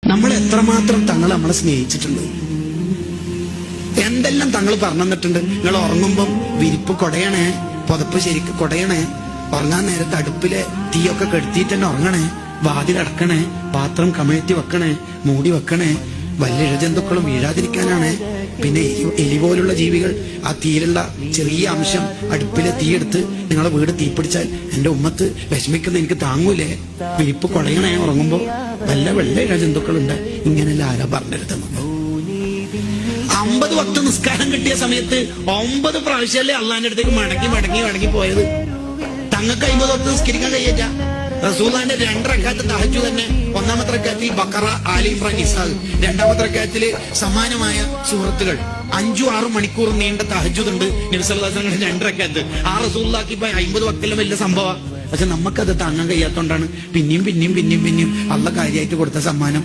നമ്മൾ എത്രമാത്രം തങ്ങൾ നമ്മളെ സ്നേഹിച്ചിട്ടുണ്ട്, എന്തെല്ലാം തങ്ങൾ പറഞ്ഞു തന്നിട്ടുണ്ട്. നിങ്ങൾ ഉറങ്ങുമ്പം വിരിപ്പ് കൊടയണേ, പുതപ്പ് ശരിക്ക് കൊടയണേ, ഉറങ്ങാൻ നേരത്ത് അടുപ്പിലെ തീയൊക്കെ കെടുത്തിയിട്ട് തന്നെ ഉറങ്ങണേ, വാതിലടക്കണേ, പാത്രം കമിഴ്ത്തി വെക്കണേ, മൂടി വെക്കണേ, വല്ല ഇഴജന്തുക്കളും വീഴാതിരിക്കാനാണ്. പിന്നെ എലി പോലുള്ള ജീവികൾ ആ തീയിലുള്ള ചെറിയ അംശം അടുപ്പിലെ തീയെടുത്ത് നിങ്ങളെ വീട് തീപിടിച്ചാൽ എന്റെ ഉമ്മത്ത് വിഷമിക്കുന്ന എനിക്ക് താങ്ങൂലേ. വിരിപ്പ് കൊടയണേ ഉറങ്ങുമ്പോ, വല്ല വെള്ള ഇഴജന്തുക്കളുണ്ട്. ഇങ്ങനെല്ലാം ആരാ പറഞ്ഞിരുന്നത്? 50 വക്ത നിസ്കാരം കിട്ടിയ സമയത്ത് 9 പ്രാവശ്യമല്ലേ അള്ളാന്റെ അടുത്തേക്ക് മടങ്ങി പോയത്. തങ്ങൾക്ക് 50 വക്ത നിസ്കരിക്കാൻ കഴിയില്ല. റസൂലുള്ളാഹിന്റെ 2 റക്അത്ത് തഹജ്ജുദ് തന്നെ. 1-ാമത്തെ റക്അത്തിൽ ബഖറ, ആലി ഇംറാൻ, നിസാ. 2-ാമത്തെ റക്അത്തില് സമാനമായ സൂറത്തുകൾ. 5-6 മണിക്കൂർ നീണ്ട തഹജ്ജുദ് ഉണ്ട് നബി സല്ലല്ലാഹു അലൈഹി വസല്ലം 2 റക്അത്ത്. ആ റസൂലുള്ളാഹിക്ക് ഇപ്പൊ 50 വക്തിലും വലിയ സംഭവം. പക്ഷെ നമുക്കത് താങ്ങാൻ കഴിയാത്തോണ്ടാണ് പിന്നെയും അള്ള കാര്യമായിട്ട് കൊടുത്ത സമ്മാനം